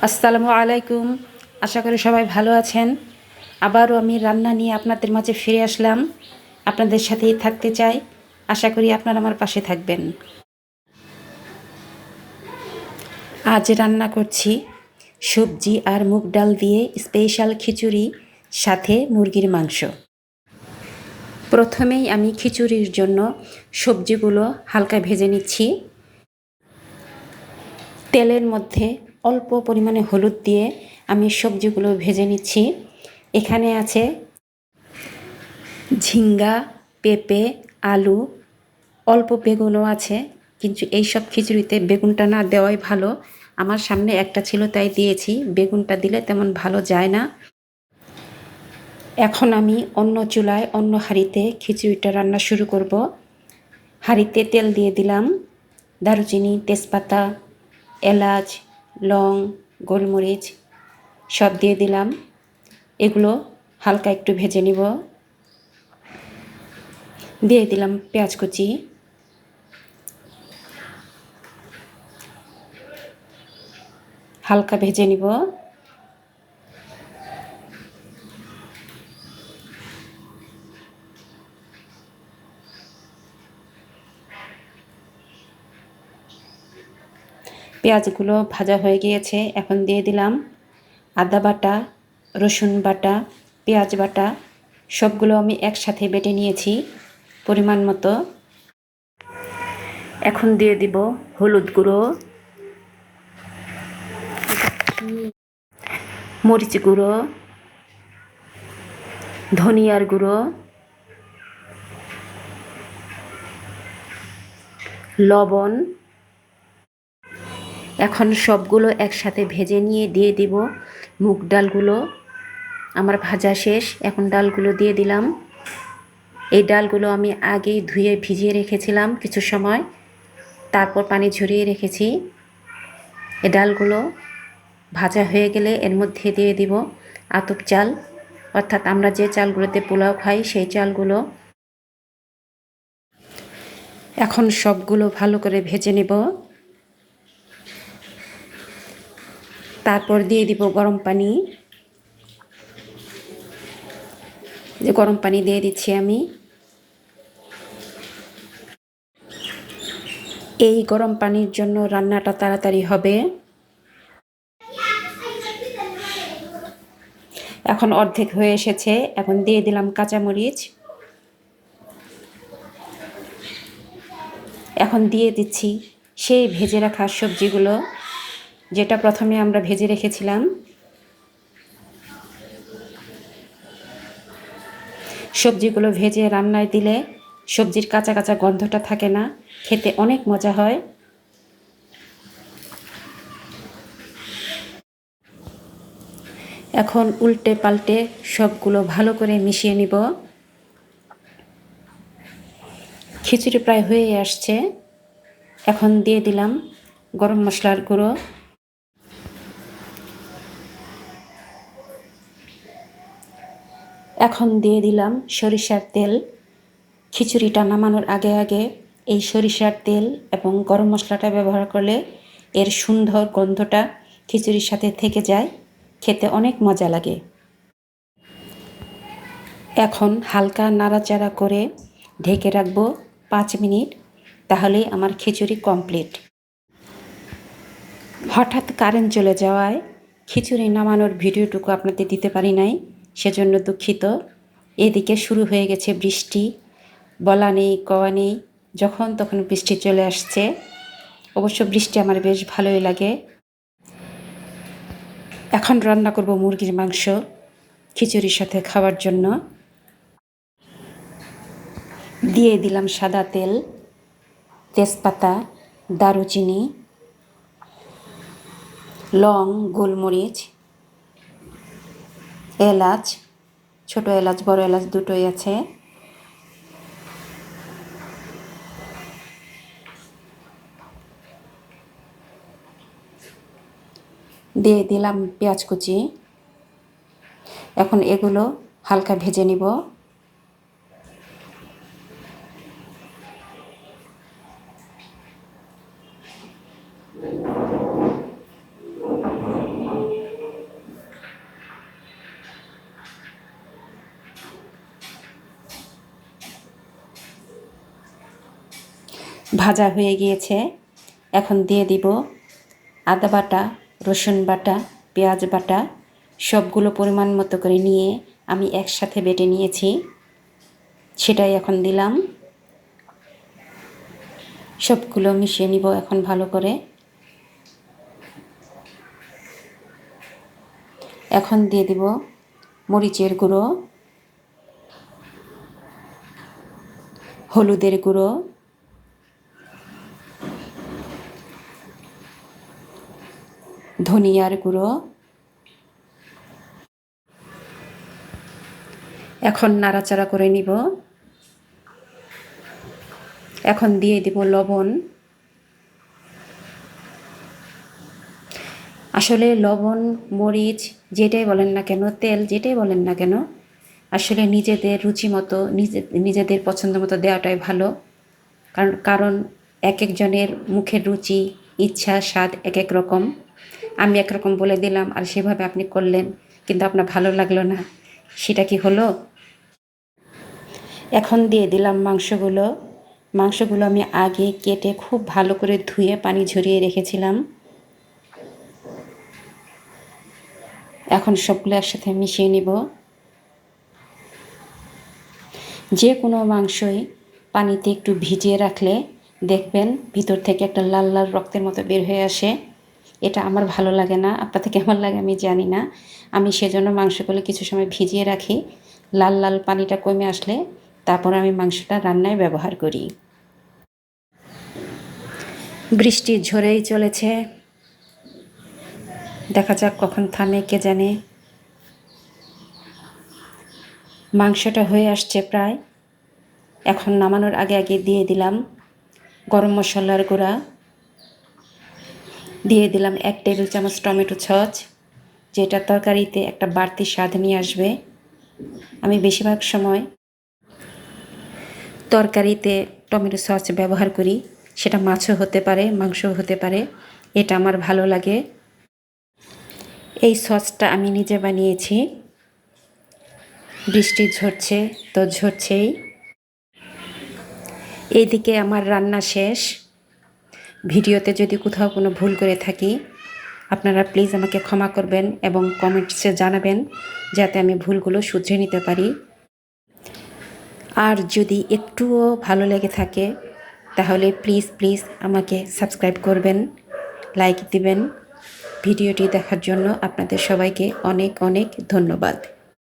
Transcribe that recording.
আসসালামু আলাইকুম। আশা করি সবাই ভালো আছেন। আবারও আমি রান্না নিয়ে আপনাদের মাঝে ফিরে আসলাম। আপনাদের সাথেই থাকতে চাই। আশা করি আপনারা আমার পাশে থাকবেন। আজ রান্না করছি সবজি আর মুগ ডাল দিয়ে স্পেশাল খিচুড়ি, সাথে মুরগির মাংস। প্রথমেই আমি খিচুড়ির জন্য সবজিগুলো হালকা ভেজে নিচ্ছি। তেলের মধ্যে অল্প পরিমাণে হলুদ দিয়ে আমি সবজিগুলো ভেজে নিচ্ছি। এখানে আছে ঝিঙ্গা, পেঁপে, আলু, অল্প বেগুনও আছে, কিন্তু এইসব খিচুড়িতে বেগুনটা না দেওয়াই ভালো। আমার সামনে একটা ছিল তাই দিয়েছি, বেগুনটা দিলে তেমন ভালো যায় না। এখন আমি অন্য চুলায় অন্য হাঁড়িতে খিচুড়িটা রান্না শুরু করব। হাঁড়িতে তেল দিয়ে দিলাম, দারুচিনি, তেজপাতা, এলাচ, লং, গোলমরিচ সব দিয়ে দিলাম। এগুলো হালকা একটু ভেজে নিব। দিয়ে দিলাম পেঁয়াজ কুচি, হালকা ভেজে নিব। পেঁয়াজগুলো ভাজা হয়ে গিয়েছে। এখন দিয়ে দিলাম আদা বাটা, রসুন বাটা, পেঁয়াজ বাটা, সবগুলো আমি একসাথে বেটে নিয়েছি পরিমাণ মতো। এখন দিয়ে দিব হলুদ গুঁড়ো, মরিচ গুঁড়ো, ধনিয়ার গুঁড়ো, লবণ। এখন সবগুলো একসাথে ভেজে নিয়ে দিয়ে দিব মুগ ডালগুলো। আমার ভাজা শেষ, এখন ডালগুলো দিয়ে দিলাম। এই ডালগুলো আমি আগেই ধুয়ে ভিজিয়ে রেখেছিলাম কিছু সময়, তারপর পানি ঝরিয়ে রেখেছি। এই ডালগুলো ভাজা হয়ে গেলে এর মধ্যে দিয়ে দিব আতপ চাল, অর্থাৎ আমরা যে চালগুলোতে পোলাও খাই সেই চালগুলো। এখন সবগুলো ভালো করে ভেজে নেব। তারপর দিয়ে দিব গরম পানি। যে গরম পানি দিয়ে দিচ্ছি আমি। এই গরম পানির জন্য রান্নাটা তাড়াতাড়ি হবে। এখন অর্ধেক হয়ে এসেছে। এখন দিয়ে দিলাম কাঁচামরিচ। এখন দিয়ে দিচ্ছি সেই ভেজে রাখা সবজিগুলো, যেটা প্রথমে আমরা ভেজে রেখেছিলাম। সবজিগুলো ভেজে রান্নায় দিলে সবজির কাঁচা কাঁচা গন্ধটা থাকে না, খেতে অনেক মজা হয়। এখন উল্টে পাল্টে সবগুলো ভালো করে মিশিয়ে নিব। খিচুড়ি প্রায় হয়ে আসছে। এখন দিয়ে দিলাম গরম মশলার গুঁড়ো, এখন দিয়ে দিলাম সরিষার তেল। খিচুড়িটা নামানোর আগে আগে এই সরিষার তেল এবং গরম মশলাটা ব্যবহার করলে এর সুন্দর গন্ধটা খিচুড়ির সাথে থেকে যায়, খেতে অনেক মজা লাগে। এখন হালকা নাড়াচাড়া করে ঢেকে রাখবো 5 মিনিট, তাহলেই আমার খিচুড়ি কমপ্লিট। হঠাৎ কারেন্ট চলে যাওয়ায় খিচুড়ি নামানোর ভিডিওটুকু আপনাদের দিতে পারি নাই, সেজন্য দুঃখিত। এদিকে শুরু হয়ে গেছে বৃষ্টি, বলা নেই কওয়া নেই, যখন তখন বৃষ্টি চলে আসছে। অবশ্য বৃষ্টি আমার বেশ ভালোই লাগে। এখন রান্না করব মুরগির মাংস খিচুড়ির সাথে খাওয়ার জন্য। দিয়ে দিলাম সাদা তেল, তেজপাতা, দারুচিনি, লং, গোলমরিচ, এলাচ, ছোট এলাচ বড় এলাচ দুটোই আছে। দিয়ে দিলাম পেঁয়াজ কুচি। এখন এগুলো হালকা ভেজে নিব। ভাজা হয়ে গিয়েছে। এখন দিয়ে দিব আদা বাটা, রসুন বাটা, পেঁয়াজ বাটা, সবগুলো পরিমাণ মতো করে নিয়ে আমি একসাথে বেটে নিয়েছি, সেটাই এখন দিলাম। সবগুলো মিশিয়ে নিব এখন ভালো করে। এখন দিয়ে দিব মরিচের গুঁড়ো, হলুদের গুঁড়ো, ধনিয়ার গুঁড়ো। এখন নাড়াচাড়া করে নিব। এখন দিয়ে দিব লবণ। আসলে লবণ, মরিচ যেটাই বলেন না কেন, তেল যেটাই বলেন না কেন, আসলে নিজেদের রুচি মতো নিজেদের পছন্দ মতো দেওয়াটাই ভালো। কারণ এক একজনের মুখের রুচি, ইচ্ছা, স্বাদ এক এক রকম। আমি একরকম বলে দিলাম আর সেভাবে আপনি করলেন, কিন্তু আপনার ভালো লাগলো না, সেটা কি হলো? এখন দিয়ে দিলাম মাংসগুলো। মাংসগুলো আমি আগে কেটে খুব ভালো করে ধুয়ে পানি ঝরিয়ে রেখেছিলাম। এখন সবগুলো একসাথে মিশিয়ে নিব। যে কোনো মাংসই পানিতে একটু ভিজিয়ে রাখলে দেখবেন ভিতর থেকে একটা লাল লাল রক্তের মতো বের হয়ে আসে। এটা আমার ভালো লাগে না, আপনাদের কেমন লাগে আমি জানি না। আমি সেজন্য মাংসগুলো কিছু সময় ভিজিয়ে রাখি, লাল লাল পানিটা কমে আসলে তারপর আমি মাংসটা রান্নায় ব্যবহার করি। বৃষ্টি ঝরেই চলেছে, দেখা যাক কখন থামে কে জানে। মাংসটা হয়ে আসছে প্রায়। এখন নামানোর আগে আগে দিয়ে দিলাম গরম মশলার গুঁড়া, দিয়ে দিলাম 1 টেবিল চামচ টমেটো সস, যেটা তরকারিতে একটা বাড়তি স্বাদ নিয়ে আসবে। আমি বেশিরভাগ সময় তরকারিতে টমেটো সস ব্যবহার করি, সেটা মাছও হতে পারে, মাংসও হতে পারে, এটা আমার ভালো লাগে। এই সসটা আমি নিজে বানিয়েছি। বৃষ্টি ঝরছে তো ঝরছেই। এইদিকে আমার রান্না শেষ। ভিডিওতে যদি কোথাও কোনো ভুল করে থাকি আপনারা প্লিজ আমাকে ক্ষমা করবেন এবং কমেন্টসে জানাবেন, যাতে আমি ভুলগুলো শুধরে নিতে পারি। আর যদি একটুও ভালো লেগে থাকে তাহলে প্লিজ প্লিজ আমাকে সাবস্ক্রাইব করবেন, লাইক দিবেন। ভিডিওটি দেখার জন্য আপনাদের সবাইকে অনেক অনেক ধন্যবাদ।